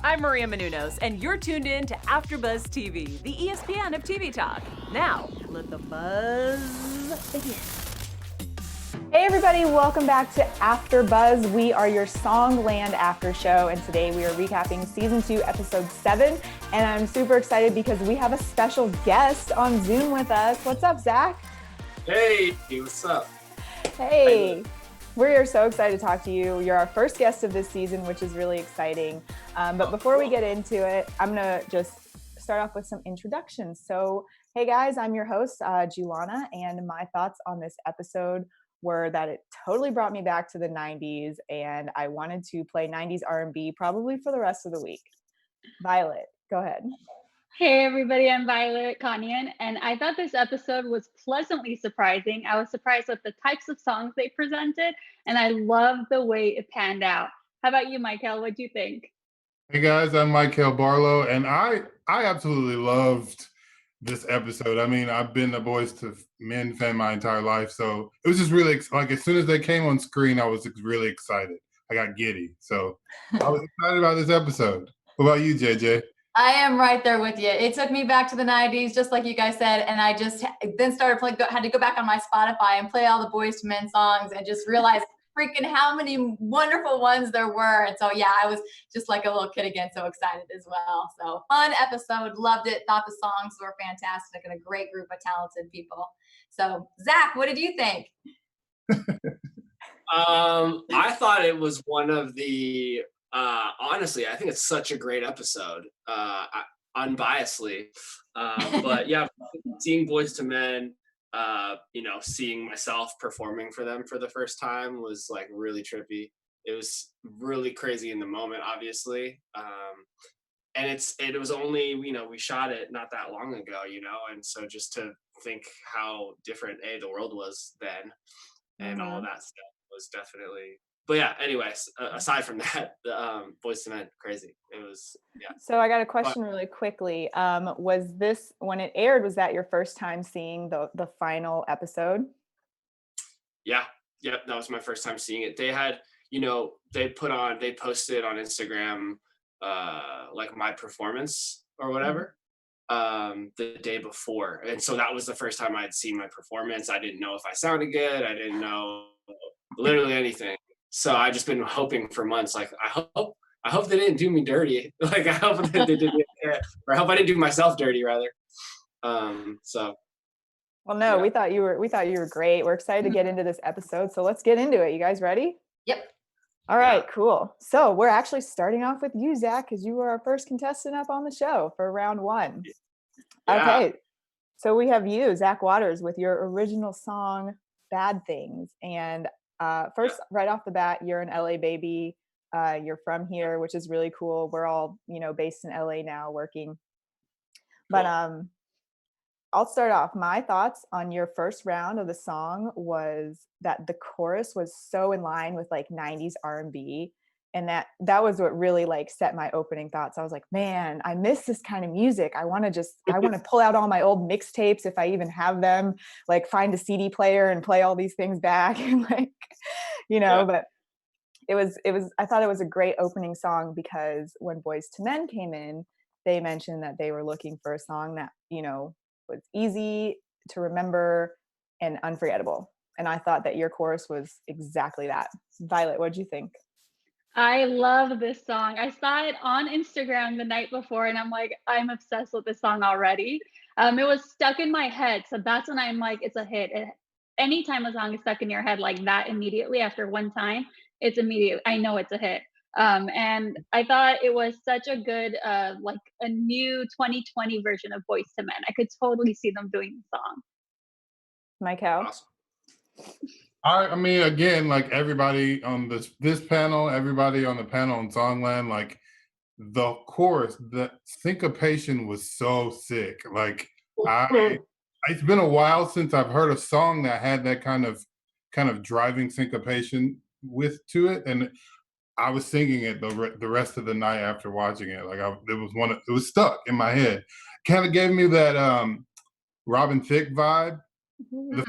I'm Maria Menounos, and you're tuned in to AfterBuzz TV, the ESPN of TV talk. Now, let the buzz begin. Hey everybody, welcome back to AfterBuzz. We are your Songland after show, and today we are recapping season 2, episode 7. And I'm super excited because we have a special guest on Zoom with us. What's up, Zach? Hey, what's up? Hey. We are so excited to talk to you. You're our first guest of this season, which is really exciting. But before we get into it, I'm going to just start off with some introductions. So, hey guys, I'm your host, Julana, and my thoughts on this episode were that it totally brought me back to the 90s, and I wanted to play 90s R&B probably for the rest of the week. Violet, go ahead. Hey everybody, I'm Violet Kanyan, and I thought this episode was pleasantly surprising. I was surprised with the types of songs they presented, and I loved the way it panned out. How about you, Michael? What do you think? Hey guys, I'm Michael Barlow, and I absolutely loved this episode. I mean, I've been a Boys to Men fan my entire life, so it was just really, like, as soon as they came on screen, I was really excited. I got giddy, so I was excited about this episode. What about you, JJ? I am right there with you. It took me back to the 90s, just like you guys said, and I just then started playing, had to go back on my Spotify and play all the Boys to Men songs and just realize freaking how many wonderful ones there were. And so, yeah, I was just like a little kid again, so excited as well. So fun episode, loved it, thought the songs were fantastic and a great group of talented people. So, Zach, what did you think? I thought it was one of the honestly, I think it's such a great episode, unbiasedly. But yeah, seeing Boys to Men, seeing myself performing for them for the first time was like really trippy. It was really crazy in the moment, obviously. And it was only, we shot it not that long ago, and so just to think how different the world was then and all of that stuff was definitely. But yeah, anyways, aside from that, Boys to Men, crazy. It was, yeah. So I got a question really quickly. Was this, when it aired, was that your first time seeing the final episode? Yeah, that was my first time seeing it. They had, they posted on Instagram, like my performance or whatever, the day before. And so that was the first time I'd seen my performance. I didn't know if I sounded good. I didn't know literally anything. So I just been hoping for months, like I hope they didn't do me dirty. Like I hope they didn't, or I hope I didn't do myself dirty rather. So. Well, no, yeah. we thought you were great. We're excited to get into this episode. So let's get into it. You guys ready? Yep. All right, cool. So we're actually starting off with you, Zach, because you were our first contestant up on the show for round 1. Yeah. Okay. So we have you, Zach Waters, with your original song, Bad Things. And first, right off the bat, you're an LA baby. You're from here, which is really cool. We're all, based in LA now working. But I'll start off. My thoughts on your first round of the song was that the chorus was so in line with like 90s R&B. And that was what really like set my opening thoughts. I was like, man, I miss this kind of music. I want to pull out all my old mixtapes if I even have them, like find a CD player and play all these things back and like, but it was, I thought it was a great opening song because when Boys to Men came in, they mentioned that they were looking for a song that, was easy to remember and unforgettable. And I thought that your chorus was exactly that. Violet, what'd you think? I love this song. I saw it on Instagram the night before and I'm like, I'm obsessed with this song already. It was stuck in my head. So that's when I'm like, it's a hit. Anytime a song is stuck in your head like that immediately after one time, it's immediate. I know it's a hit. And I thought it was such a good, like a new 2020 version of Boys to Men. I could totally see them doing the song. Michael? Awesome. I mean, again, like everybody on this panel, everybody on the panel in Songland, like the chorus, the syncopation was so sick. Like it's been a while since I've heard a song that had that kind of driving syncopation to it, and I was singing it the rest of the night after watching it. Like it was stuck in my head. Kind of gave me that Robin Thicke vibe. The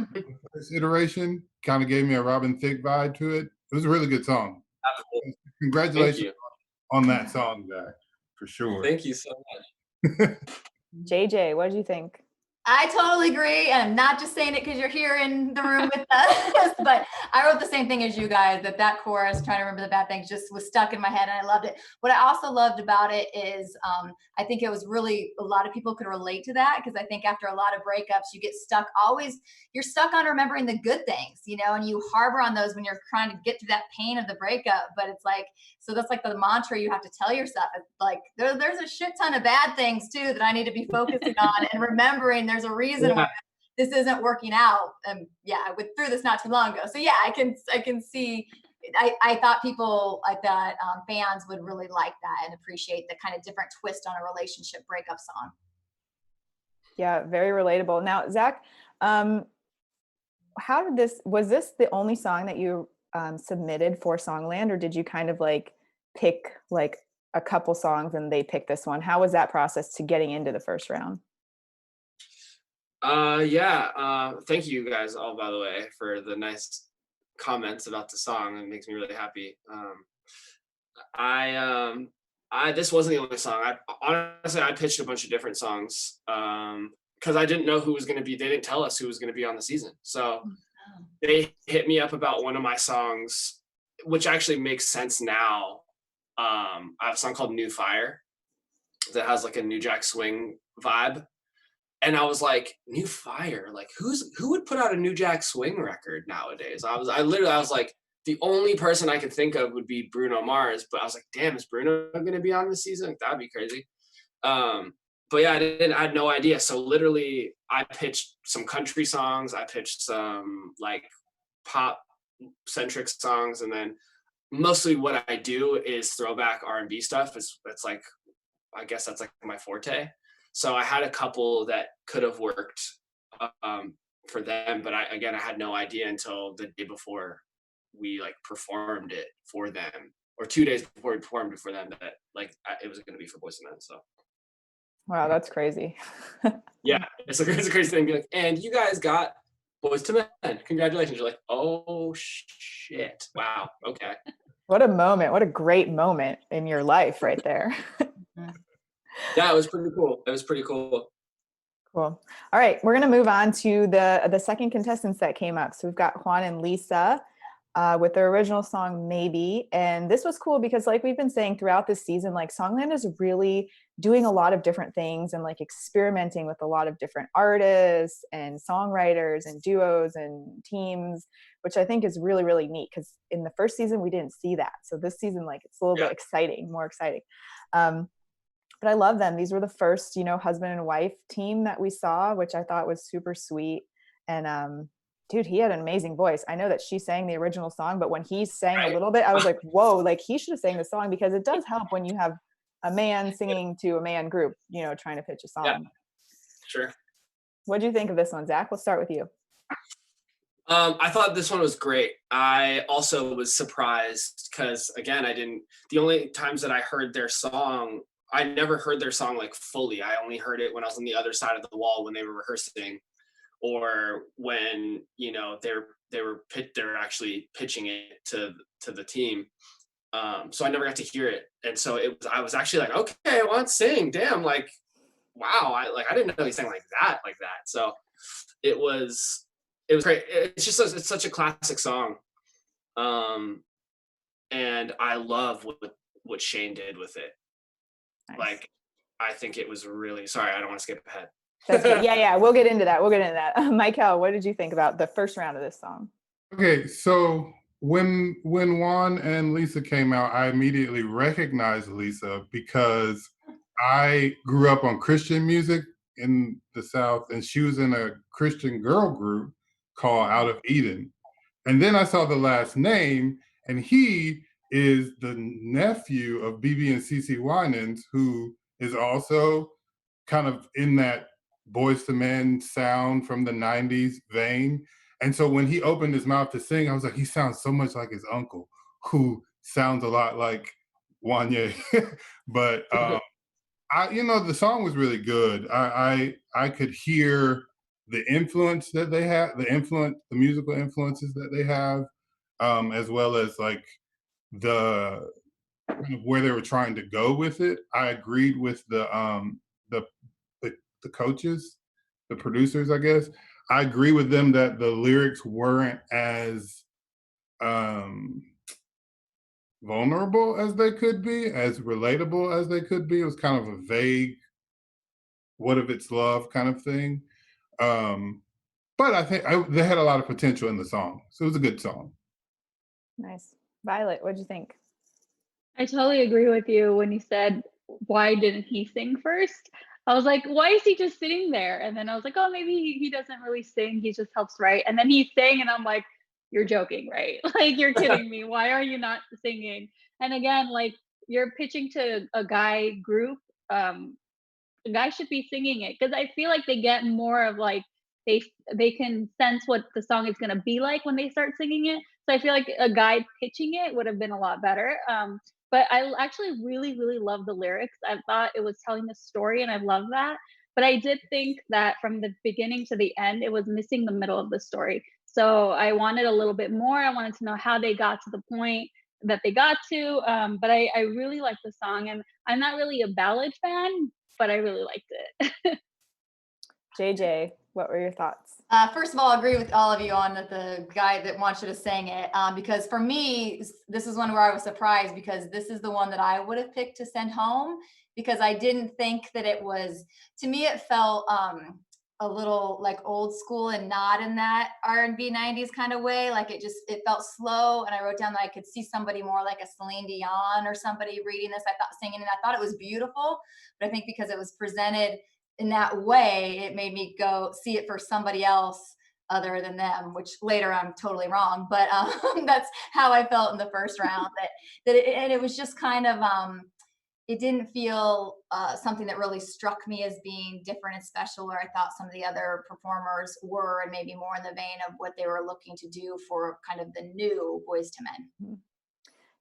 first iteration kind of gave me a Robin Thicke vibe to it. It was a really good song. Congratulations on that song, Zach. for sure. Thank you so much. JJ, what did you think? I totally agree. And I'm not just saying it because you're here in the room with us, but I wrote the same thing as you guys, that chorus, trying to remember the bad things, just was stuck in my head and I loved it. What I also loved about it is I think it was really, a lot of people could relate to that, because I think after a lot of breakups, you get stuck you're stuck on remembering the good things, and you harbor on those when you're trying to get through that pain of the breakup. But it's like, so that's like the mantra you have to tell yourself. It's like, there's a shit ton of bad things too that I need to be focusing on and remembering there's a reason why this isn't working out. And yeah, I went through this not too long ago. So yeah, I can see, I thought people, I thought fans would really like that and appreciate the kind of different twist on a relationship breakup song. Yeah, very relatable. Now, Zach, was this the only song that you submitted for Songland, or did you kind of like pick like a couple songs and they picked this one? How was that process to getting into the first round? Thank you guys all, by the way, for the nice comments about the song. It makes me really happy. This wasn't the only song. I pitched a bunch of different songs because I didn't know who was going to be. They didn't tell us who was going to be on the season, so they hit me up about one of my songs, which actually makes sense now. I have a song called New Fire that has like a New Jack Swing vibe. And I was like, New Fire, like who would put out a New Jack Swing record nowadays? I was like, the only person I could think of would be Bruno Mars, but I was like, damn, is Bruno gonna be on this season? That'd be crazy. But yeah, I had no idea. So literally I pitched some country songs, I pitched some like pop centric songs, and then mostly what I do is throwback R&B stuff. It's like, I guess that's like my forte. So I had a couple that could have worked for them, but I had no idea until the day before we like performed it for them, or 2 days before we performed it for them, that like it was going to be for Boys II Men. So Wow, that's crazy. yeah, it's a crazy thing to be like, and you guys got Boys II Men, congratulations. You're like, oh shit, wow, okay. What a moment! What a great moment in your life, right there. Yeah, it was pretty cool. It was pretty cool. Cool. All right, we're gonna move on to the second contestants that came up. So we've got Quan and Lisa with their original song Maybe, and this was cool because, like we've been saying throughout this season, like Songland is really doing a lot of different things and like experimenting with a lot of different artists and songwriters and duos and teams, which I think is really, really neat, because in the first season we didn't see that. So this season, like, it's a little bit exciting, more exciting. But I love them. These were the first, husband and wife team that we saw, which I thought was super sweet. And dude, he had an amazing voice. I know that she sang the original song, but when he sang a little bit, I was like, whoa, like he should have sang the song, because it does help when you have a man singing to a man group, trying to pitch a song. Yeah, sure. What do you think of this one, Zach? We'll start with you. I thought this one was great. I also was surprised because, again, the only times that I heard their song, I never heard their song like fully. I only heard it when I was on the other side of the wall when they were rehearsing, or when they're actually pitching it to the team. So I never got to hear it, and so I was actually like, okay, I want to sing. Damn, like, wow, I didn't know he sang like that. So it was great. It's such a classic song, and I love what Shane did with it. Nice. Like, I think it was really, sorry, I don't want to skip ahead. That's good. Yeah, we'll get into that. Michael, what did you think about the first round of this song? Okay, so when Quan and Lisa came out, I immediately recognized Lisa because I grew up on Christian music in the South, and she was in a Christian girl group called Out of Eden. And then I saw the last name, and he is the nephew of BB and CeCe Winans, who is also kind of in that Boys II Men sound from the 90s vein. And so when he opened his mouth to sing, I was like, he sounds so much like his uncle, who sounds a lot like Wanye. But the song was really good. I could hear the influence that they have, the musical influences that they have, as well as like the kind of where they were trying to go with it. I agreed with the coaches, the producers, I guess. I agree with them that the lyrics weren't as vulnerable as they could be, as relatable as they could be. It was kind of a vague, what if it's love kind of thing. But I think they had a lot of potential in the song. So it was a good song. Nice. Violet, what'd you think? I totally agree with you when you said, why didn't he sing first? I was like, why is he just sitting there? And then I was like, oh, maybe he doesn't really sing. He just helps write. And then he sang, and I'm like, you're joking, right? Like, you're kidding me. Why are you not singing? And again, like, you're pitching to a guy group. The guy should be singing it, because I feel like they get more of like, they can sense what the song is going to be like when they start singing it. So I feel like a guy pitching it would have been a lot better. But I actually really, really love the lyrics. I thought it was telling the story, and I love that. But I did think that from the beginning to the end, it was missing the middle of the story. So I wanted a little bit more. I wanted to know how they got to the point that they got to. But I really like the song, and I'm not really a ballad fan, but I really liked it. JJ, what were your thoughts? First of all, I agree with all of you on the guy that wants you to sing it, because for me, this is one where I was surprised, because this is the one that I would have picked to send home, because I didn't think that it was, to me, it felt a little like old school and not in that R&B 90s kind of way. Like it felt slow. And I wrote down that I could see somebody more like a Celine Dion or somebody reading this, I thought singing, and I thought it was beautiful. But I think because it was presented in that way, it made me go see it for somebody else other than them, which later I'm totally wrong. But that's how I felt in the first round, and it was just kind of, it didn't feel something that really struck me as being different and special, where I thought some of the other performers were, and maybe more in the vein of what they were looking to do for kind of the new Boys to Men.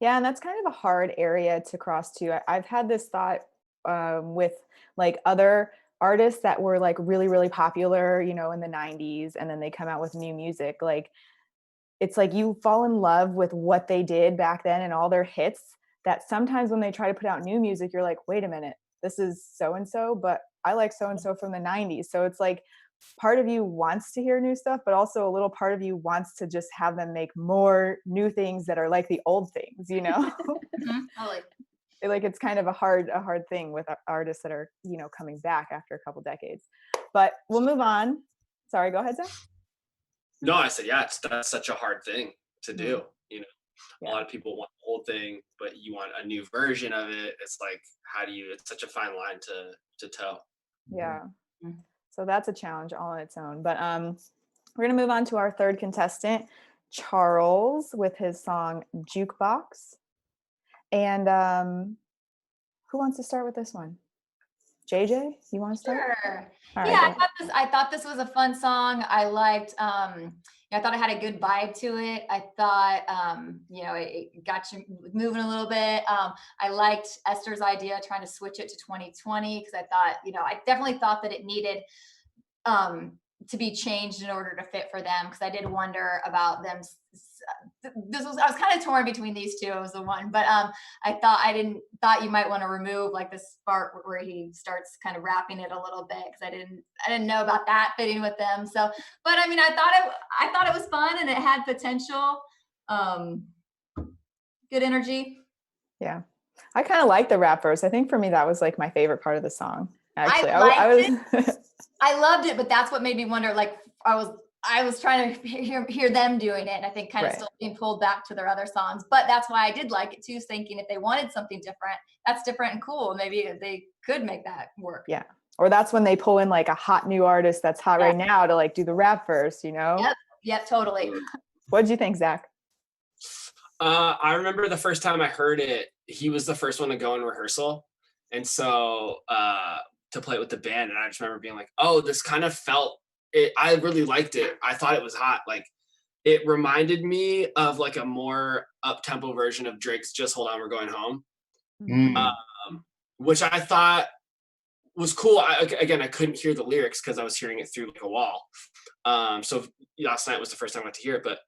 Yeah, and that's kind of a hard area to cross too. I've had this thought with like other artists that were like really, really popular, in the 90s, and then they come out with new music. Like, it's like you fall in love with what they did back then and all their hits, that sometimes when they try to put out new music, you're like, wait a minute, this is so-and-so, but I like so-and-so from the 90s. So it's like part of you wants to hear new stuff, but also a little part of you wants to just have them make more new things that are like the old things, Mm-hmm. Like it's kind of a hard thing with artists that are, coming back after a couple decades. But we'll move on. Sorry, go ahead, Zach. No, I said, yeah, that's such a hard thing to do. Yeah. A lot of people want the whole thing, but you want a new version of it. It's like, it's such a fine line to toe. Yeah. So that's a challenge all on its own. But we're going to move on to our third contestant, Charles, with his song Jukebox. And who wants to start with this one? JJ, you want to start? Sure. All Yeah, right, I thought this was a fun song. I liked, I thought it had a good vibe to it. I thought, it got you moving a little bit. I liked Esther's idea trying to switch it to 2020, because I thought, I definitely thought that it needed to be changed in order to fit for them, because I did wonder about them. I was kind of torn between these two. It was the one, but I thought you might want to remove like this part where he starts kind of rapping it a little bit, because I didn't know about that fitting with them. So, but I mean, I thought it was fun, and it had potential. Good energy. Yeah, I kind of like the rap verse. I think for me that was like my favorite part of the song. Actually, I loved it, but that's what made me wonder. Like I was trying to hear them doing it, and I think kind of still being pulled back to their other songs. But that's why I did like it too, thinking if they wanted something different, that's different and cool, maybe they could make that work. Yeah. Or that's when they pull in like a hot new artist that's hot right now to like do the rap verse, Yep, totally. What did you think, Zach? I remember the first time I heard it, he was the first one to go in rehearsal. And so to play it with the band, and I just remember being like, oh, this kind of felt it. I really liked it. I thought it was hot. Like, it reminded me of like a more up-tempo version of Drake's Just Hold On, We're Going Home, which I thought was cool. I couldn't hear the lyrics because I was hearing it through like a wall. So last night was the first time I got to hear it, but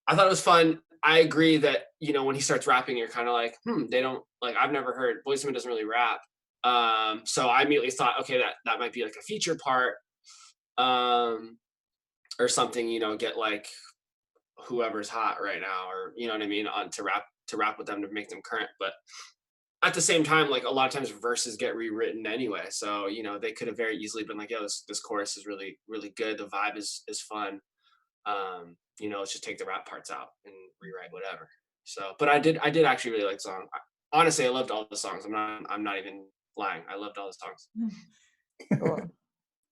I thought it was fun. I agree that, you know, when he starts rapping, you're kind of like, they don't, like, I've never heard, Boyz II Men doesn't really rap. So I immediately thought, okay, that might be like a feature part, or something, you know, get like whoever's hot right now, or you know what I mean, on to rap with them to make them current. But at the same time, like a lot of times verses get rewritten anyway. So, you know, they could have very easily been like, yo, this chorus is really, really good. The vibe is fun. You know, let's just take the rap parts out and rewrite whatever. So, but I did actually really like the song. Honestly, I loved all the songs. I'm not even lying. I loved all the songs. Cool.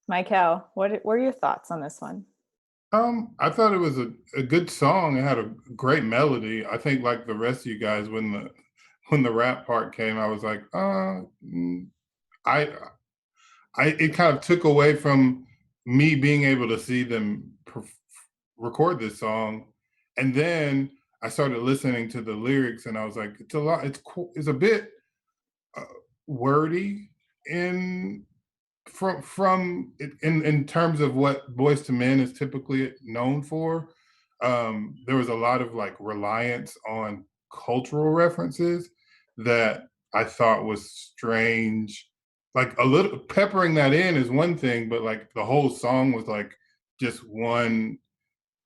Michael, what were your thoughts on this one? I thought it was a good song. It had a great melody. I think like the rest of you guys, when the rap part came, I was like, it kind of took away from me being able to see them record this song. And then I started listening to the lyrics and I was like, it's a lot, it's cool. It's a bit wordy in terms of what Boyz II Men is typically known for. There was a lot of like reliance on cultural references that I thought was strange. Like a little peppering that in is one thing, but like the whole song was like just one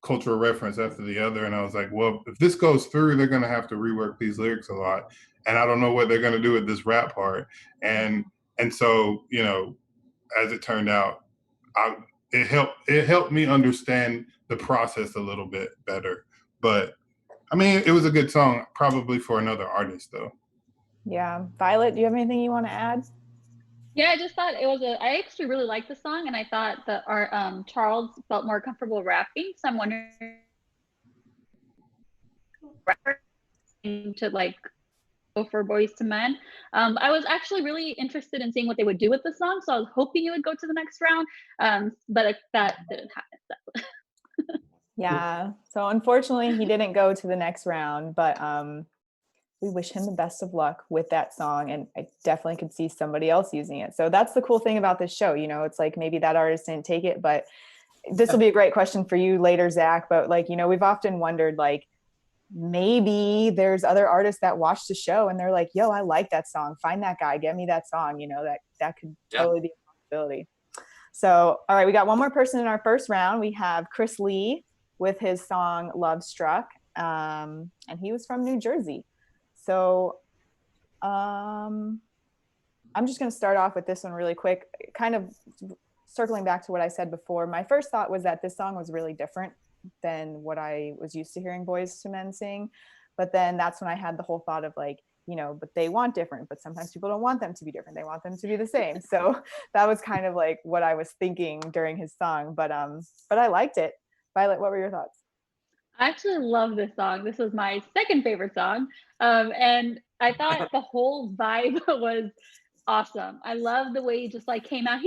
cultural reference after the other. And I was like, well, if this goes through, they're going to have to rework these lyrics a lot. And I don't know what they're going to do with this rap part. And so, you know, as it turned out, it helped me understand the process a little bit better. But I mean, it was a good song, probably for another artist though. Yeah. Violet, do you have anything you want to add? Yeah, I just thought I actually really liked the song, and I thought that our Charles felt more comfortable rapping. So I'm wondering to like go for Boyz II Men. I was actually really interested in seeing what they would do with the song, so I was hoping it would go to the next round, but that didn't happen. Yeah. So unfortunately, he didn't go to the next round, but we wish him the best of luck with that song. And I definitely could see somebody else using it. So that's the cool thing about this show. You know, it's like maybe that artist didn't take it, but this will be a great question for you later, Zach. But like, you know, we've often wondered, like, maybe there's other artists that watch the show and they're like, yo, I like that song. Find that guy, get me that song. You know, that could totally be a possibility. So, all right, we got one more person in our first round. We have Chris Lee with his song Lovestruck. And he was from New Jersey. So I'm just going to start off with this one really quick, kind of circling back to what I said before. My first thought was that this song was really different than what I was used to hearing Boyz II Men sing. But then that's when I had the whole thought of like, you know, but they want different, but sometimes people don't want them to be different. They want them to be the same. So that was kind of like what I was thinking during his song. But I liked it. Violet, what were your thoughts? I actually love this song. This was my second favorite song. And I thought the whole vibe was awesome. I love the way he just like came out.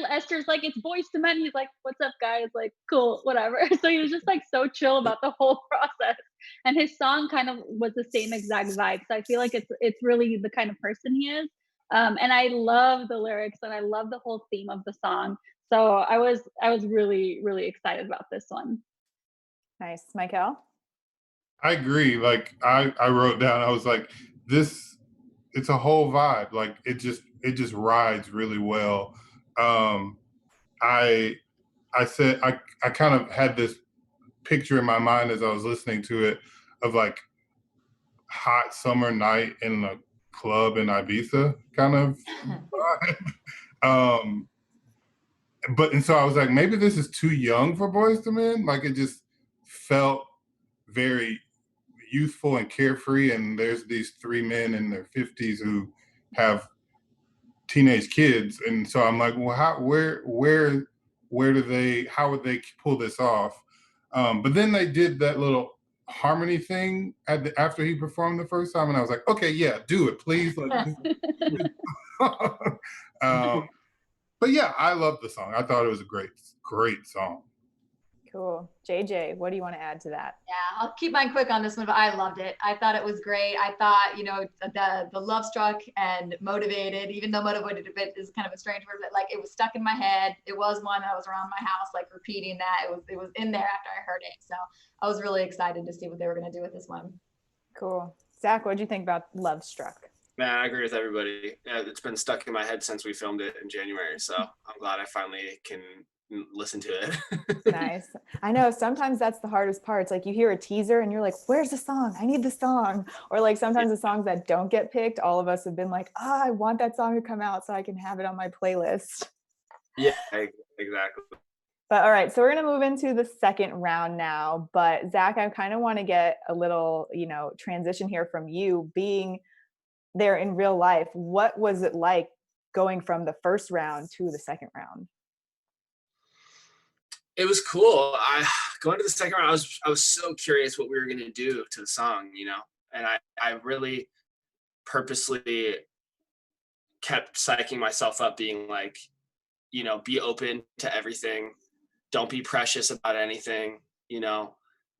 Esther's like, it's Boyz II Men. He's like, what's up, guys? Like, cool, whatever. So he was just like so chill about the whole process. And his song kind of was the same exact vibe. So I feel like it's really the kind of person he is. And I love the lyrics and I love the whole theme of the song. So I was really, really excited about this one. Nice. Michael? I agree. Like I wrote down, I was like, it's a whole vibe. Like it just rides really well. I said, I kind of had this picture in my mind as I was listening to it of like hot summer night in a club in Ibiza kind of vibe. And so I was like, maybe this is too young for Boyz II Men. Like it just felt very youthful and carefree. And there's these three men in their 50s who have teenage kids. And so I'm like, well, how would they pull this off? But then they did that little harmony thing after he performed the first time. And I was like, okay, yeah, do it, please. Like, but yeah, I love the song. I thought it was a great song. Cool. JJ, what do you want to add to that? Yeah, I'll keep mine quick on this one, but I loved it. I thought it was great. I thought, the Lovestruck and Motivated, even though Motivated a bit is kind of a strange word, but like it was stuck in my head. It was one that was around my house, like repeating that. It was in there after I heard it. So I was really excited to see what they were going to do with this one. Cool. Zach, what do you think about Lovestruck? Man, I agree with everybody. It's been stuck in my head since we filmed it in January. So I'm glad I finally can listen to it. Nice. I know sometimes that's the hardest part. It's like you hear a teaser and you're like, where's the song? I need the song. Or like sometimes the songs that don't get picked, all of us have been like, I want that song to come out so I can have it on my playlist. Yeah, exactly. But all right, so we're going to move into the second round now. But Zach, I kind of want to get a little, transition here from you being there in real life. What was it like going from the first round to the second round? It was cool. Going to the second round, I was so curious what we were gonna do to the song, and I really purposely kept psyching myself up, being like, be open to everything. Don't be precious about anything.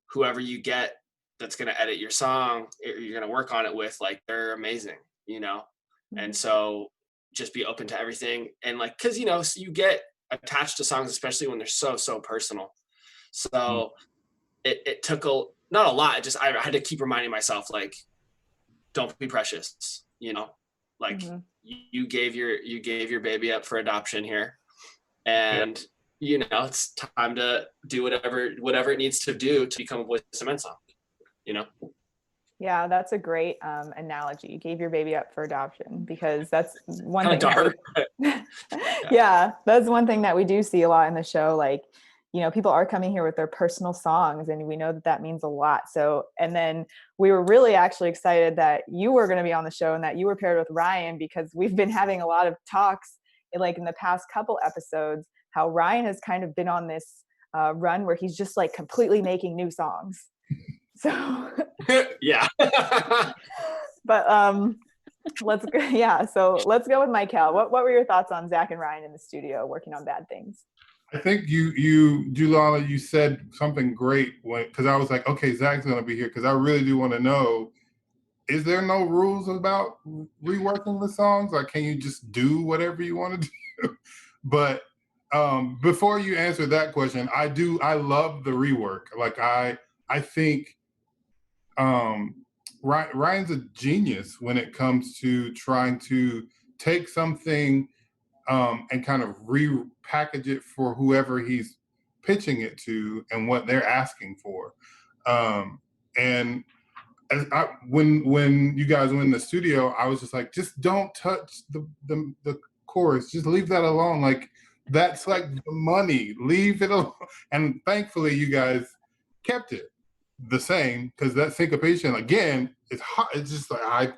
Whoever you get that's gonna edit your song, or you're gonna work on it with, like, they're amazing, and so just be open to everything. And like, cause so you get attached to songs, especially when they're so personal. So it took not a lot, just I had to keep reminding myself, like, don't be precious, like you gave your baby up for adoption here, and it's time to do whatever it needs to do to become a voice of men song. Yeah, that's a great analogy. You gave your baby up for adoption, because that's one Kind thing. of dark. Yeah, that's one thing that we do see a lot in the show. Like, people are coming here with their personal songs, and we know that means a lot. So, and then we were really actually excited that you were going to be on the show and that you were paired with Ryan, because we've been having a lot of talks in the past couple episodes, how Ryan has kind of been on this run where he's just like completely making new songs. So yeah. But let's go with Michael. What were your thoughts on Zach and Ryan in the studio working on Bad Things? I think Julala, you said something great because I was like, okay, Zach's gonna be here because I really do want to know, is there no rules about reworking the songs? Like, can you just do whatever you want to do? But before you answer that question, I love the rework. Like, I think Ryan's a genius when it comes to trying to take something and kind of repackage it for whoever he's pitching it to and what they're asking for. And when you guys went in the studio, I was just like, just don't touch the chorus. Just leave that alone. Like, that's like the money. Leave it alone. And thankfully, you guys kept it the same, because that syncopation, again, it's hot. It's just like I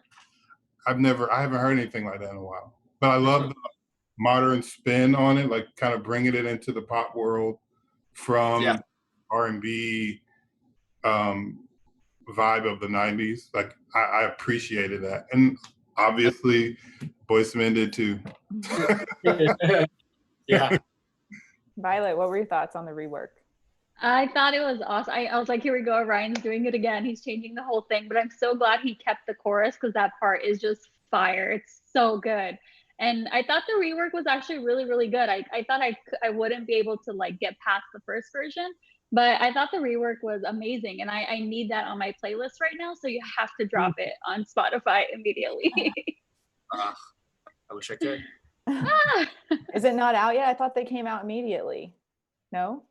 haven't heard anything like that in a while. But I love the modern spin on it, like kind of bringing it into the pop world from R&B vibe of the 90s. Like, I appreciated that. And obviously Boyz II Men did too. Yeah. Violet, what were your thoughts on the rework? I thought it was awesome. I was like, here we go, Ryan's doing it again. He's changing the whole thing, but I'm so glad he kept the chorus, because that part is just fire. It's so good. And I thought the rework was actually really, really good. I thought I wouldn't be able to like get past the first version, but I thought the rework was amazing. And I need that on my playlist right now. So you have to drop it on Spotify immediately. I wish I could. Is it not out yet? I thought they came out immediately. No,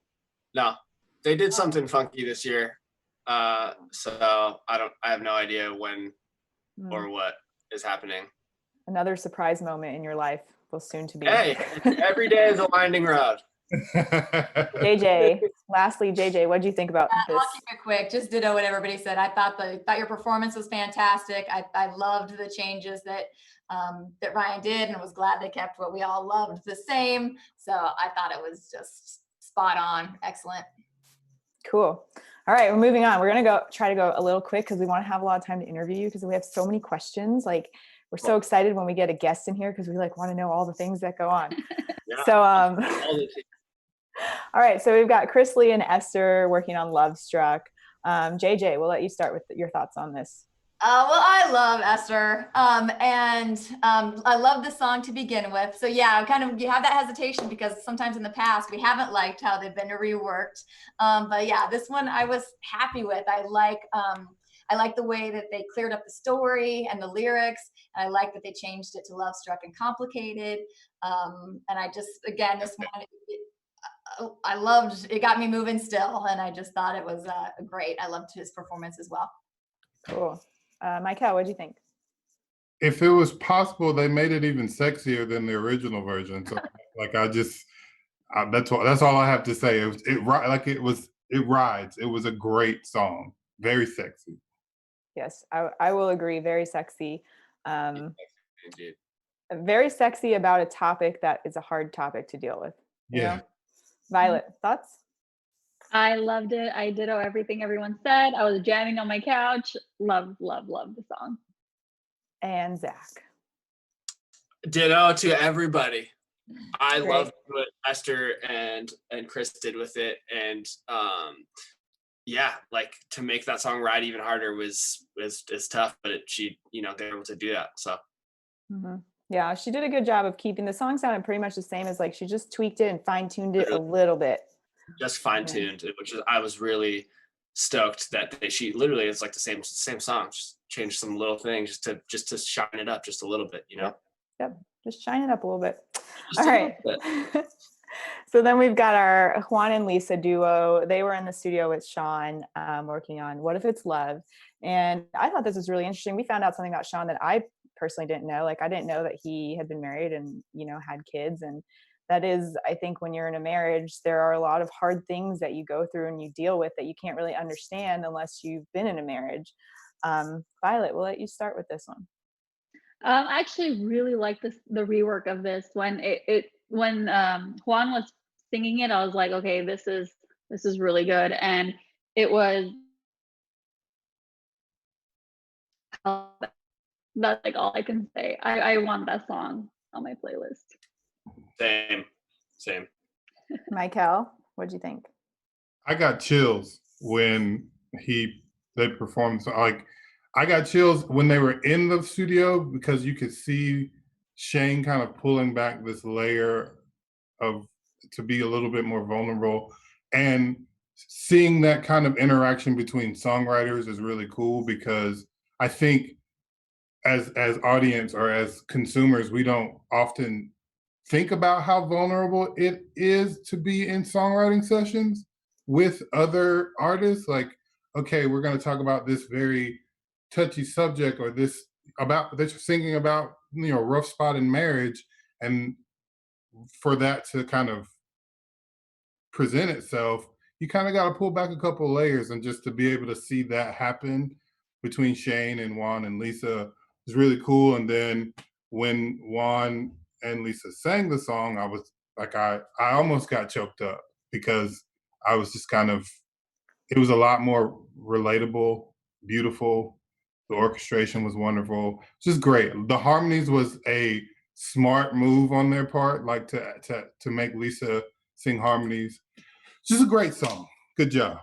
they did something funky this year. So I have no idea when or what is happening. Another surprise moment in your life will soon to be. Hey, every day is a winding road. JJ, lastly, JJ, what do you think about this? I'll keep it quick. Just ditto what everybody said. I thought your performance was fantastic. I loved the changes that Ryan did, and was glad they kept what we all loved the same. So I thought it was just spot on. Excellent. Cool. All right, we're moving on. We're gonna try to go a little quick, because we want to have a lot of time to interview you, because we have so many questions. Like, we're so excited when we get a guest in here, because we want to know all the things that go on. Yeah. So All right, so we've got Chris Lee and Esther working on Lovestruck. JJ, we'll let you start with your thoughts on this. Well, I love Esther, and I love this song to begin with. So yeah, you have that hesitation because sometimes in the past we haven't liked how they've been reworked. But yeah, this one I was happy with. I like the way that they cleared up the story and the lyrics, and I like that they changed it to Lovestruck and Complicated. And I just, again, this one, I loved, it got me moving still, and I just thought it was great. I loved his performance as well. Cool. Michael, what do you think? If it was possible, they made it even sexier than the original version. So like, that's all I have to say. It rides. It was a great song. Very sexy. Yes, I will agree. Very sexy. Indeed. Very sexy about a topic that is a hard topic to deal with. You know? Violet, thoughts? I loved it. I ditto everything everyone said. I was jamming on my couch. Love, love, love the song. And Zach. Ditto to everybody. I Great. loved what Esther and Chris did with it, and yeah, like to make that song ride even harder was tough, but they were able to do that. So yeah, she did a good job of keeping the song sounded pretty much the same as like she just tweaked it and fine-tuned it a little bit. Just fine-tuned, which is, I was really stoked that she literally, it's like the same song, just changed some little things just to shine it up just a little bit, you know. Yep, just shine it up a little bit. Just all right. So then we've got our Quan and Lisa duo. They were in the studio with Sean working on What If It's Love, and I thought this was really interesting. We found out something about Sean that I personally didn't know. Like, I didn't know that he had been married and had kids, and that is, I think, when you're in a marriage, there are a lot of hard things that you go through and you deal with that you can't really understand unless you've been in a marriage. Violet, we'll let you start with this one. I actually really like the rework of this. When when Juan was singing it, I was like, okay, this is really good, and it was. That's like all I can say. I want that song on my playlist. Same. Michael, what'd you think? I got chills when they performed. Like, I got chills when they were in the studio because you could see Shane kind of pulling back this layer to be a little bit more vulnerable, and seeing that kind of interaction between songwriters is really cool because I think as audience or as consumers, we don't often think about how vulnerable it is to be in songwriting sessions with other artists. Like, okay, we're going to talk about this very touchy subject, or they're singing about, rough spot in marriage, and for that to kind of present itself, you kind of got to pull back a couple layers, and just to be able to see that happen between Shane and Quan and Lisa is really cool. And then when Quan and Lisa sang the song, I was like, I almost got choked up because I was just it was a lot more relatable, beautiful. The orchestration was wonderful. Just great. The harmonies was a smart move on their part, like to make Lisa sing harmonies. Just a great song. Good job.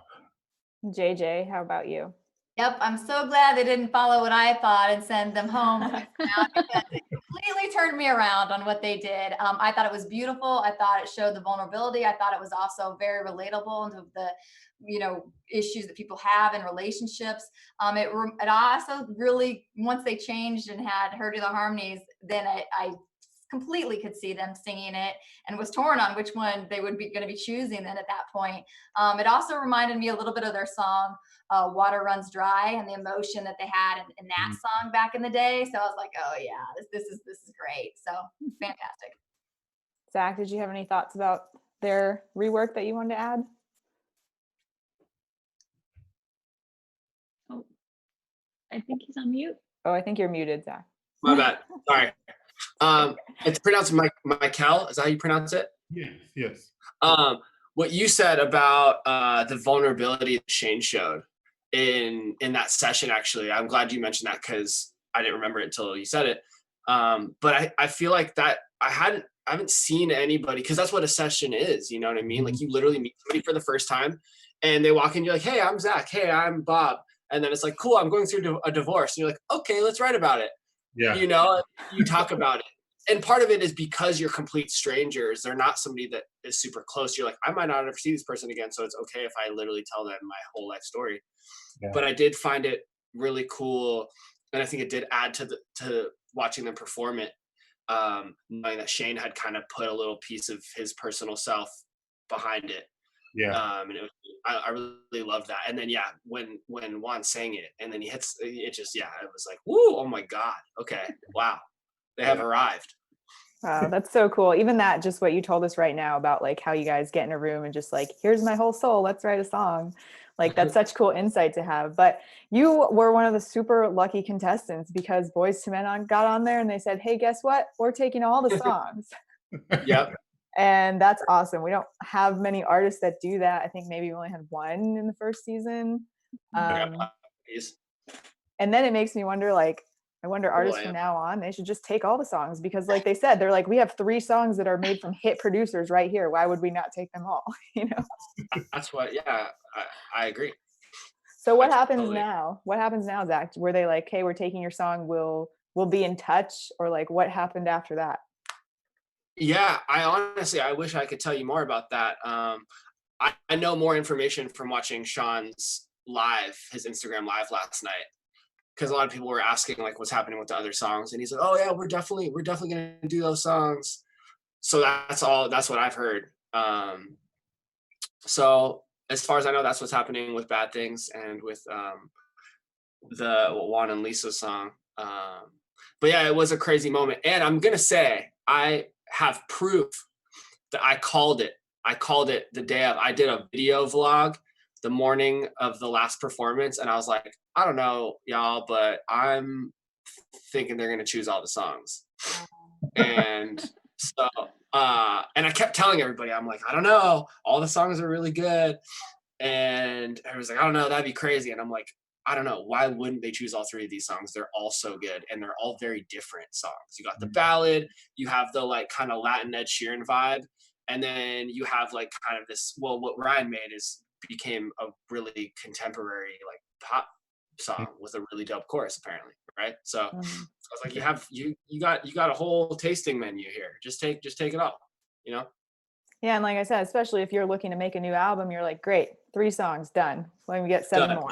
JJ, how about you? Yep, I'm so glad they didn't follow what I thought and send them home because it completely turned me around on what they did. I thought it was beautiful. I thought it showed the vulnerability. I thought it was also very relatable into the issues that people have in relationships. It also really, once they changed and had her do the harmonies, then I completely could see them singing it and was torn on which one they would be going to be choosing then at that point. It also reminded me a little bit of their song Water Runs Dry and the emotion that they had in that song back in the day. So I was like, oh yeah, this is great. So fantastic. Zach, did you have any thoughts about their rework that you wanted to add? Oh, I think he's on mute. Oh, I think you're muted, Zach. My bad. Sorry. It's pronounced Michael. Is that how you pronounce it? Yes. What you said about the vulnerability that Shane showed in that session, actually, I'm glad you mentioned that because I didn't remember it until you said it. But I feel like that I haven't seen anybody, because that's what a session is, you know what I mean? Like you literally meet somebody for the first time and they walk in, you're like, hey, I'm Zach. Hey, I'm Bob. And then it's like, cool, I'm going through a divorce. And you're like, okay, let's write about it. Yeah. You know, you talk about it. And part of it is because you're complete strangers. They're not somebody that is super close. You're like, I might not ever see this person again. So it's okay if I literally tell them my whole life story. Yeah. But I did find it really cool. And I think it did add to watching them perform it. Knowing that Shane had kind of put a little piece of his personal self behind it. Yeah. And I really loved that. And then, yeah, when Juan sang it and then he hits it, just, yeah, it was like, woo, oh my God. Okay. Wow. They have arrived. Wow, that's so cool. Even that, just what you told us right now about like how you guys get in a room and just like, here's my whole soul, let's write a song. Like that's such cool insight to have. But you were one of the super lucky contestants because Boyz II Men got on there and they said, hey, guess what? We're taking all the songs. Yep. And that's awesome. We don't have many artists that do that. I think maybe we only had one in the first season. And then it makes me wonder, like, I wonder artists from now on, they should just take all the songs because like they said, they're like, we have 3 songs that are made from hit producers right here. Why would we not take them all? You know? That's what, yeah, I agree. So what happens now? What happens now, Zach? Were they like, hey, we're taking your song, we'll be in touch? Or like what happened after that? Yeah, I wish I could tell you more about that. I know more information from watching Sean's his Instagram live last night. Because a lot of people were asking like what's happening with the other songs, and he's like, "Oh yeah, we're definitely gonna do those songs." So that's what I've heard. So as far as I know, that's what's happening with Bad Things and with the Quan and Lisa song. But yeah, it was a crazy moment, and I'm gonna say I have proof that I called it. I called it the day of. I did a video vlog the morning of the last performance, and I was like, I don't know, y'all, but I'm thinking they're gonna choose all the songs. And so, and I kept telling everybody, I'm like, I don't know, all the songs are really good. And everyone's like, I don't know, that'd be crazy. And I'm like, I don't know, why wouldn't they choose all 3 of these songs? They're all so good, and they're all very different songs. You got the ballad, you have the like kind of Latin Ed Sheeran vibe, and then you have like kind of this, well, what Ryan made became a really contemporary like pop song with a really dope chorus apparently, right? So I was like, you got a whole tasting menu here. Just take it all, you know? Yeah, and like I said, especially if you're looking to make a new album, you're like, great, 3 songs done. Let me get 7 more.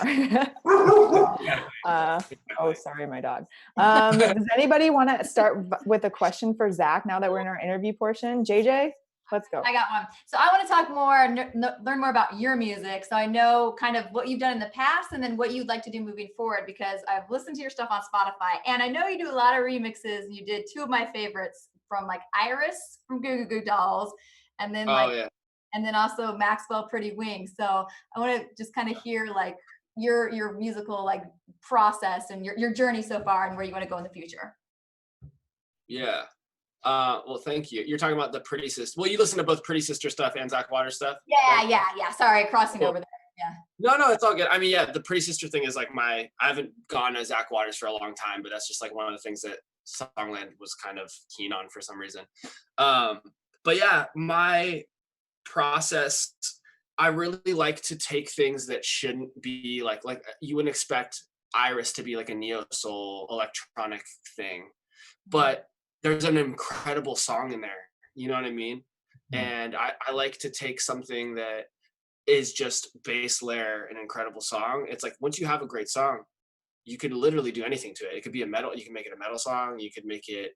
Oh, sorry, my dog. Does anybody want to start with a question for Zach now that we're in our interview portion? JJ, let's go. I got one. So I want to talk more, learn more about your music. So I know kind of what you've done in the past and then what you'd like to do moving forward, because I've listened to your stuff on Spotify and I know you do a lot of remixes. You did 2 of my favorites from like Iris from Goo Goo Goo Dolls, and then and then also Maxwell Pretty Wings. So I want to just kind of hear like your musical like process and your journey so far and where you want to go in the future. Yeah. Well, thank you. You're talking about the Pretty Sister. Well, you listen to both Pretty Sister stuff and ZAK Waters stuff? Yeah, yeah. Sorry, crossing over there. Yeah. No, it's all good. I mean, yeah, the Pretty Sister thing is like I haven't gone to ZAK Waters for a long time, but that's just like one of the things that Songland was kind of keen on for some reason. But yeah, my process, I really like to take things that shouldn't be like you wouldn't expect Iris to be like a neo soul electronic thing, but there's an incredible song in there. You know what I mean? And I like to take something that is just bass layer, an incredible song. It's like once you have a great song, you could literally do anything to it. It could be you can make it a metal song, you could make it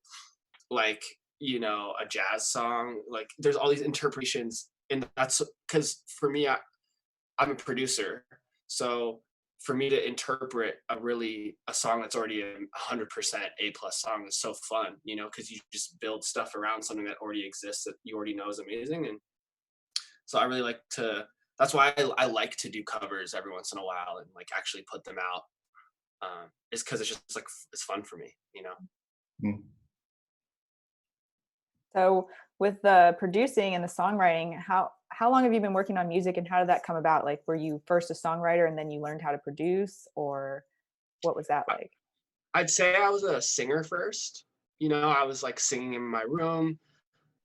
like, you know, a jazz song. Like there's all these interpretations, and that's because for me, I'm a producer. So for me to interpret a song that's already a 100% A+ song is so fun, you know, because you just build stuff around something that already exists that you already know is amazing. And so I really like to, that's why I like to do covers every once in a while and like actually put them out. Is because it's just like, it's fun for me, you know? So with the producing and the songwriting, how long have you been working on music and how did that come about? Like, were you first a songwriter and then you learned how to produce, or what was that like? I'd say I was a singer first. You know, I was like singing in my room,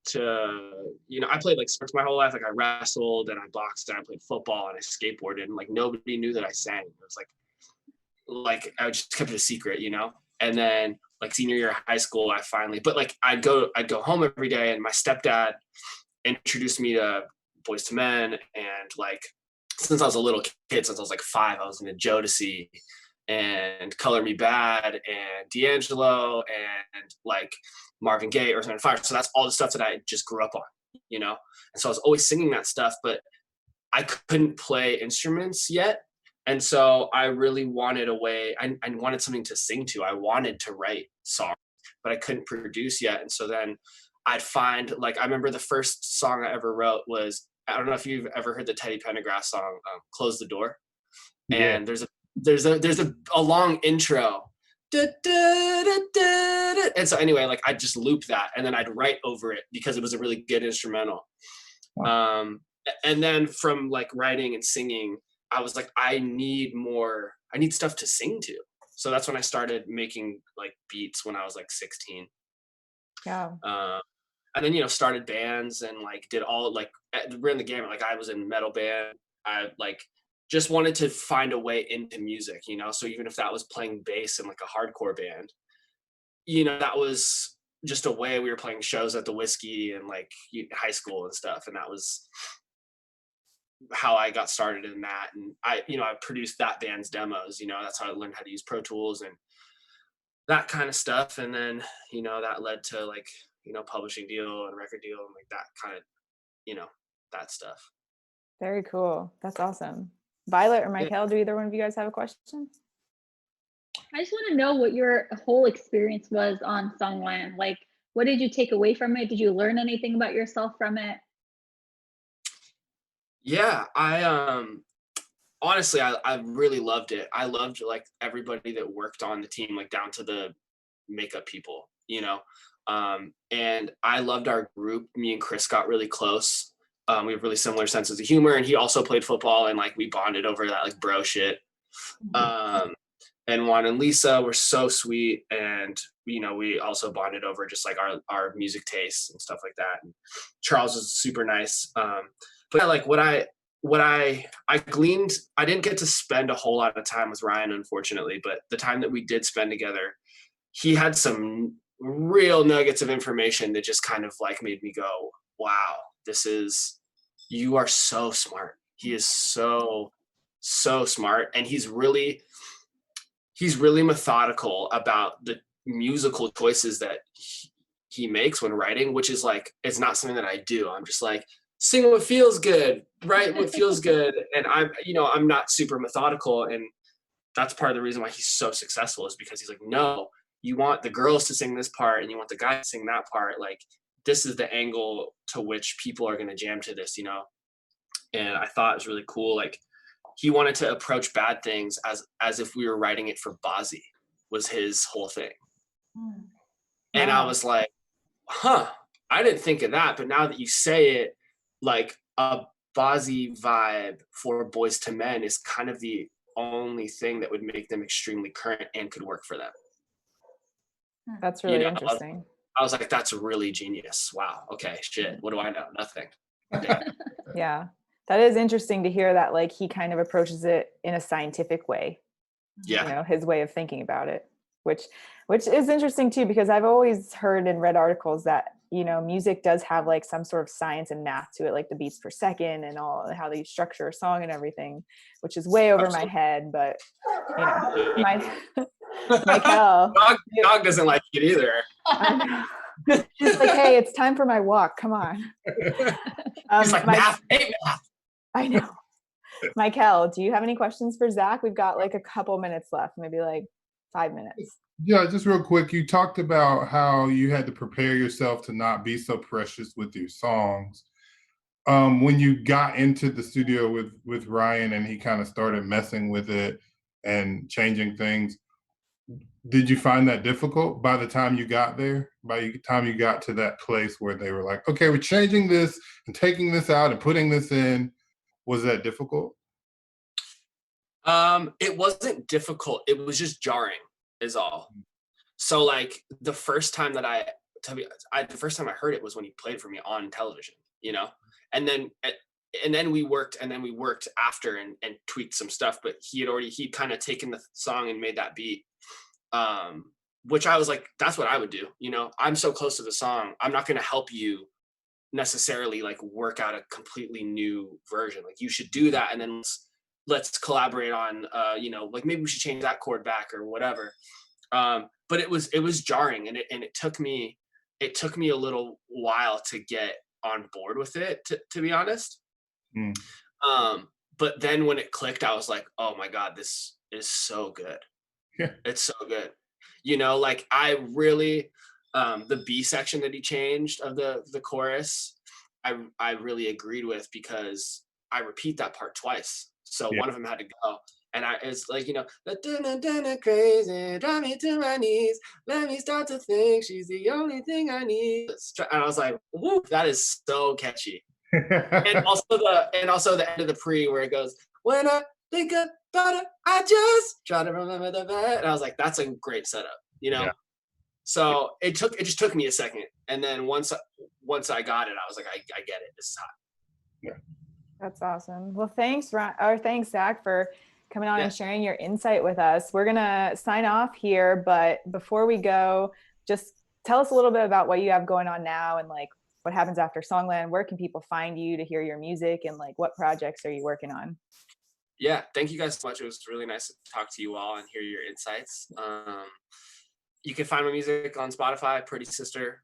to, you know, I played like sports my whole life. Like I wrestled and I boxed and I played football and I skateboarded, and like nobody knew that I sang. It was like I just kept it a secret, you know? And then like senior year of high school, I finally, but like I'd go home every day, and my stepdad introduced me to Boys to Men, and like since I was a little kid, since I was like 5, I was into Jodeci and Color Me Bad and D'Angelo and like Marvin Gaye, Earth, Wind and Fire. So that's all the stuff that I just grew up on, you know? And so I was always singing that stuff, but I couldn't play instruments yet. And so I really wanted a way, I wanted something to sing to. I wanted to write songs, but I couldn't produce yet. And so then I'd find, like, I remember the first song I ever wrote was, I don't know if you've ever heard the Teddy Pendergrass song, Close the Door. And there's a long intro. Da, da, da, da, da. And so anyway, like I'd just loop that and then I'd write over it because it was a really good instrumental. Wow. And then from like writing and singing, I was like, I need stuff to sing to. So that's when I started making like beats when I was like 16. Yeah. And then, you know, started bands and like did all, like ran the gamut. Like I was in metal band. I like just wanted to find a way into music, you know? So even if that was playing bass in like a hardcore band, you know, that was just a way. We were playing shows at the Whiskey and like high school and stuff. And that was how I got started in that. And I produced that band's demos, you know, that's how I learned how to use Pro Tools and that kind of stuff. And then, you know, that led to like, you know, publishing deal and record deal and like that kind of, you know, that stuff. Very cool. That's awesome. Violet or Michael, do either one of you guys have a question? I just want to know what your whole experience was on Songland. Like, what did you take away from it? Did you learn anything about yourself from it? Yeah, I honestly, I really loved it. I loved like everybody that worked on the team, like down to the makeup people, you know. And I loved our group. Me and Chris got really close. We have really similar senses of humor, and he also played football, and like we bonded over that like bro shit. And Quan and Lisa were so sweet, and you know, we also bonded over just like our music tastes and stuff like that. And Charles was super nice. But like what I gleaned, I didn't get to spend a whole lot of time with Ryan, unfortunately, but the time that we did spend together, he had some real nuggets of information that just kind of like made me go, wow, you are so smart. He is so smart, and he's really methodical about the musical choices that he makes when writing, which is like, it's not something that I do. I'm just like, sing what feels good, write what feels good. And I'm not super methodical. And that's part of the reason why he's so successful, is because he's like, no, you want the girls to sing this part and you want the guys to sing that part. Like, this is the angle to which people are going to jam to this, you know? And I thought it was really cool. Like, he wanted to approach Bad Things as if we were writing it for Bozzy, was his whole thing. And I was like, huh, I didn't think of that. But now that you say it, like a Bozzy vibe for Boys to Men is kind of the only thing that would make them extremely current and could work for them. That's really interesting. I was like, that's really genius. Wow. Okay, shit. What do I know? Nothing. Yeah. That is interesting to hear that, like, he kind of approaches it in a scientific way. Yeah. You know, his way of thinking about it, which is interesting too, because I've always heard and read articles that, you know, music does have like some sort of science and math to it, like the beats per second and all how they structure a song and everything, which is way over my head. But you know, Michael, dog doesn't like it either. He's like, hey, it's time for my walk. Come on. He's like, math, hey, math. I know. Michael, do you have any questions for Zach? We've got like a couple minutes left, maybe like 5 minutes. Yeah, just real quick. You talked about how you had to prepare yourself to not be so precious with your songs. When you got into the studio with Ryan and he kind of started messing with it and changing things, did you find that difficult by the time you got there? By the time you got to that place where they were like, okay, we're changing this and taking this out and putting this in, was that difficult? It wasn't difficult. It was just jarring is all. So like the first time that I the first time I heard it was when he played for me on television, you know, and then we worked after and tweaked some stuff, but he'd kind of taken the song and made that beat. Which I was like, that's what I would do. You know, I'm so close to the song. I'm not going to help you necessarily like work out a completely new version. Like you should do that. And then let's collaborate on, you know, like maybe we should change that chord back or whatever. But it was jarring, and it took me a little while to get on board with it, to be honest. But then when it clicked, I was like, oh my God, this is so good. Yeah. It's so good. You know, like I really, the B section that he changed of the chorus, I really agreed with, because I repeat that part twice. So one of them had to go. And it's like, you know, crazy, drive me to my knees, let me start to think she's the only thing I need. And I was like, woo, that is so catchy. and also the end of the pre where it goes, when I think about it, I just try to remember the bad. And I was like, that's a great setup, you know? Yeah. So it just took me a second. And then once I got it, I was like, I get it. This is hot. Yeah. That's awesome. Well, thanks, thanks, Zach, for coming on and sharing your insight with us. We're going to sign off here, but before we go, just tell us a little bit about what you have going on now and like what happens after Songland. Where can people find you to hear your music, and like what projects are you working on? Yeah, thank you guys so much. It was really nice to talk to you all and hear your insights. You can find my music on Spotify, Pretty Sister.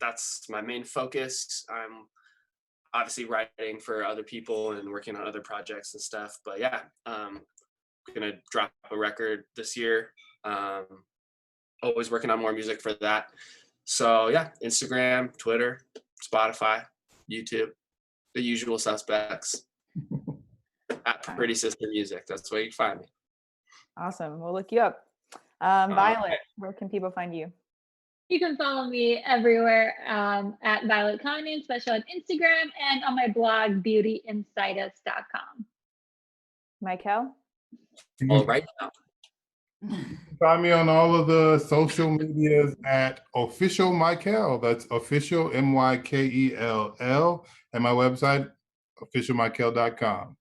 That's my main focus. I'm obviously writing for other people and working on other projects and stuff. But yeah, gonna drop a record this year. Always working on more music for that. So yeah, Instagram, Twitter, Spotify, YouTube, the usual suspects. At Pretty Sister Music. That's where you find me. Awesome. We'll look you up. Violet, where can people find you? You can follow me everywhere at Violet Kanye, especially on Instagram, and on my blog, beautyinsideus.com. Michael? All right now. Find me on all of the social medias at Official Michael. That's Official MYKELL, and my website, officialmichael.com.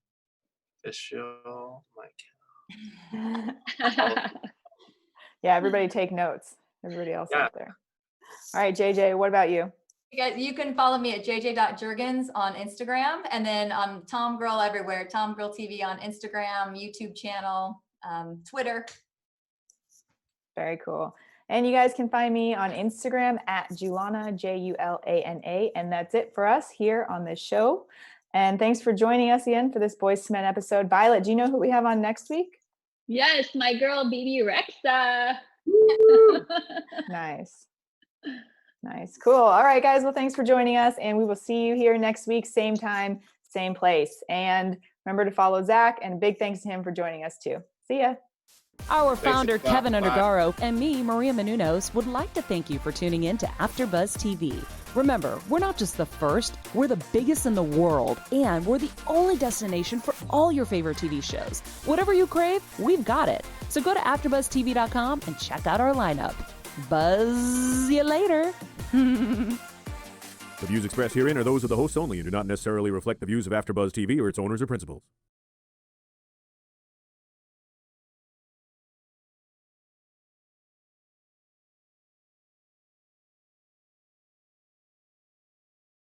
Official Michael. Yeah, everybody take notes. Everybody else out there. All right, JJ, what about you? You can follow me at jj.jurgens on Instagram, and then on Tom Girl everywhere. Tom Girl TV on Instagram, YouTube channel, Twitter. Very cool. And you guys can find me on Instagram at Julana, Julana, and that's it for us here on this show. And thanks for joining us again for this Boys to Men episode. Violet, do you know who we have on next week? Yes, my girl, BB Rexa. Nice. Nice. Cool. All right, guys. Well, thanks for joining us, and we will see you here next week, same time, same place. And remember to follow Zach, and big thanks to him for joining us too. See ya. Our founder, Keven Undergaro, and me, Maria Menounos, would like to thank you for tuning in to AfterBuzz TV. Remember, we're not just the first, we're the biggest in the world, and we're the only destination for all your favorite TV shows. Whatever you crave, we've got it. So go to AfterBuzzTV.com and check out our lineup. Buzz you later. The views expressed herein are those of the hosts only and do not necessarily reflect the views of AfterBuzz TV or its owners or principals.